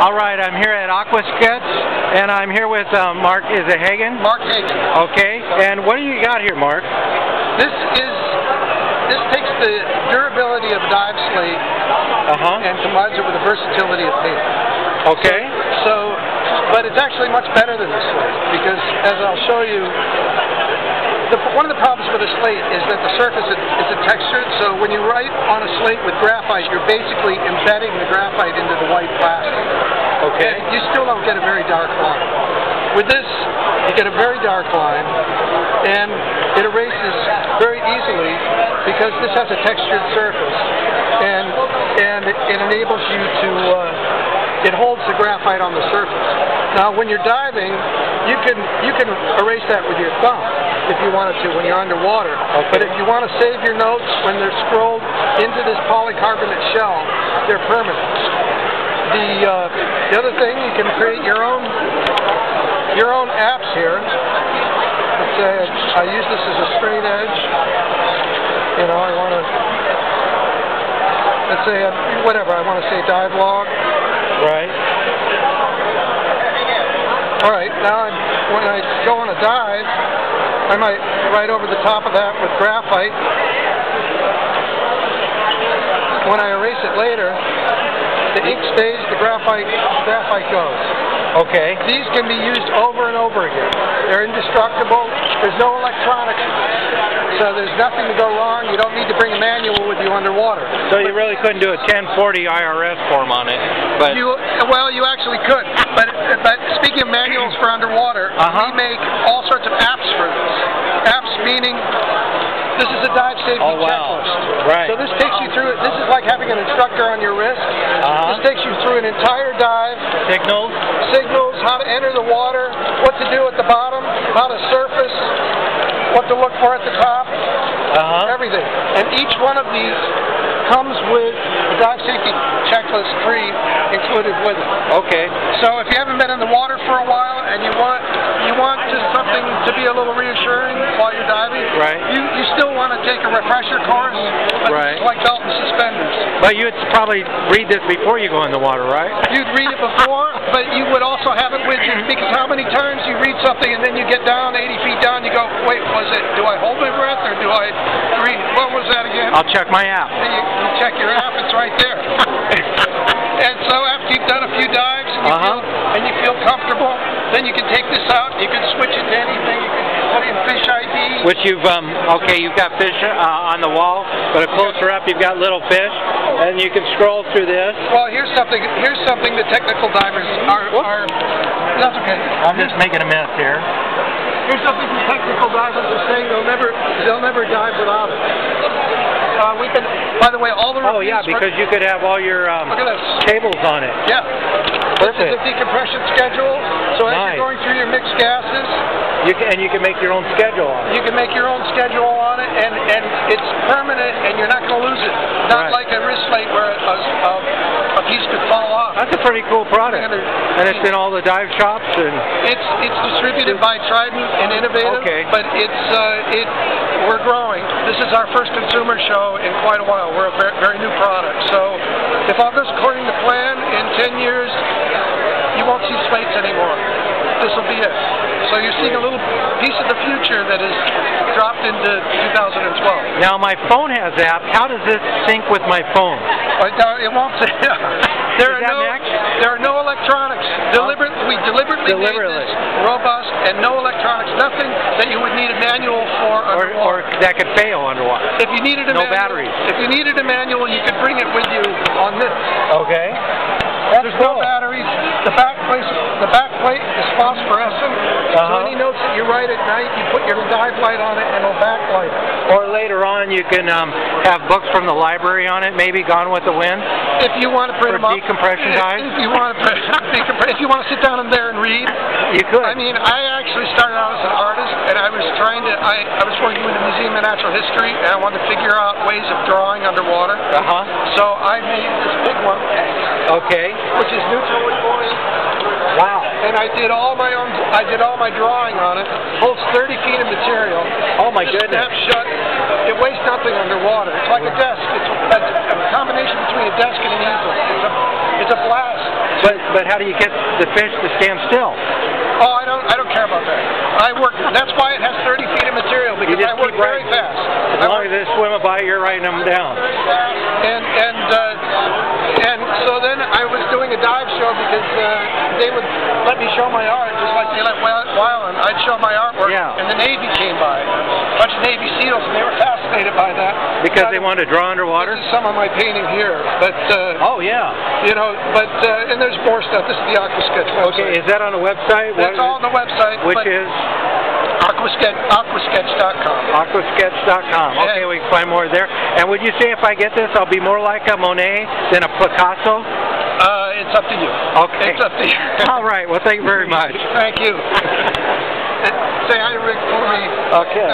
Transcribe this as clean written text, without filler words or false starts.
All right, I'm here at Aqua Sketch, and I'm here with Mark. Is it Hagen? Mark Hagen. Okay, and what do you got here, Mark? This takes the durability of dive slate and combines it with the versatility of paper. Okay. But it's actually much better than the slate because, as I'll show you, one of the problems with a slate is that the surface is textured, so when you write on a slate with graphite, you're basically embedding the graphite into the white plastic. Okay. And you still don't get a very dark line. With this, you get a very dark line, and it erases very easily because this has a textured surface, and it enables you to, it holds the graphite on the surface. Now, when you're diving, you can erase that with your thumb if you wanted to when you're underwater. Okay. But if you want to save your notes when they're scrolled into this polycarbonate shell, they're permanent. The other thing, you can create your own apps here. Let's say I use this as a straight edge. You know, I want to, let's say whatever I want to say, dive log. Right. All right, now when I go on a dive, I might write over the top of that with graphite. When I erase it later, the ink stays, the graphite goes. Okay. These can be used over and over again. They're indestructible. There's no electronics in this. So there's nothing to go wrong. You don't need to bring a manual with you underwater. So you really couldn't do a 1040 IRS form on it. But well, you actually could. But speaking of manuals for underwater, we make all sorts of apps for this. Apps meaning this is a dive safety checklist. Right. So this takes you through it. This is like having an instructor on your wrist. This takes you through an entire dive. Signals, how to enter the water, what to do at the bottom, how to surface, what to look for at the top, everything. And each one of these comes with a dive safety checklist free included with it. Okay. So if you haven't been in the water for a while and you want just something to be a little reassuring while you're diving, you still want to take a refresher course, but it's like belt and suspenders. But you'd probably read this before you go in the water, right? You'd read it before, but you would also have it with you, because how many times you read something and then you get down 80 feet down, you go, wait, do I hold my breath or do I breathe? What was that again? I'll check my app. You check your app, it's right there. And so after you've done a few dives and you feel comfortable, then you can take this out, you can switch it to anything, you can put in fish ID. Which you've got fish on the wall, but a closer up you've got little fish, and you can scroll through this. Well, here's something the technical divers are that's okay. I'm just making a mess here. Here's something the technical divers are saying they'll never dive without it. We can, by the way, all the because you could have all your look at this. tables on it. Yeah. Perfect. This is a decompression schedule. So as you're going through your mixed gases, you can make your own schedule on it. You can make your own schedule on it, and it's permanent, and you're not going to lose it. Not like a wrist slate where a piece could fall off. That's a pretty cool product. And it's in all the dive shops, and it's distributed by Trident and Innovative. Okay. But we're growing. This is our first consumer show in quite a while. We're a very new product. So if all goes according to plan, in 10 years, you won't see slates anymore. This will be it. So you're seeing a little piece of the future that is dropped into 2012. Now my phone has apps. How does this sync with my phone? It won't. There are no electronics. We deliberately made this robust and no electronics. Nothing that you would need a manual for or that could fail underwater. If you needed a batteries. If you needed a manual, you could bring it with you on this. Okay. There's no batteries. The back plate is phosphorescent. So any notes that you write at night, you put your dive light on it and it'll backlight it. Or later on, you can have books from the library on it, maybe Gone with the Wind. If you want to print them up. Decompression dive. If you want to sit down in there and read. You could. I mean, I actually started out as an artist, and I was trying to. I was working with the Museum of Natural History, and I wanted to figure out ways of drawing underwater. So I made this big one. Okay. Which is neutral with voice. Wow. And I did all my drawing on it. Holds 30 feet of material. Oh my goodness. Snaps shut. It weighs nothing underwater. It's like a desk. It's a combination between a desk and an easel. It's a blast. But how do you get the fish to stand still? Oh, I don't care about that. I work. That's why it has 30 feet of material, because I work very fast. As long as they swim by, you're writing them down. And so then I was doing a dive show because they would let me show my art, just like they let Wyland. I'd show my artwork, and the Navy came by, a bunch of Navy SEALs, and they were fascinated by that. Because they wanted to draw underwater? This is some of my painting here, but oh yeah, you know, but and there's more stuff. This is the Aqua Sketch website. Okay, is that on the website? It's all on the website. Which is? Aquasketch.com. Aquasketch.com. Okay, we can find more there. And would you say if I get this, I'll be more like a Monet than a Picasso? It's up to you. Okay. It's up to you. All right. Well, thank you very much. Thank you. Say hi to Rick for me. Okay.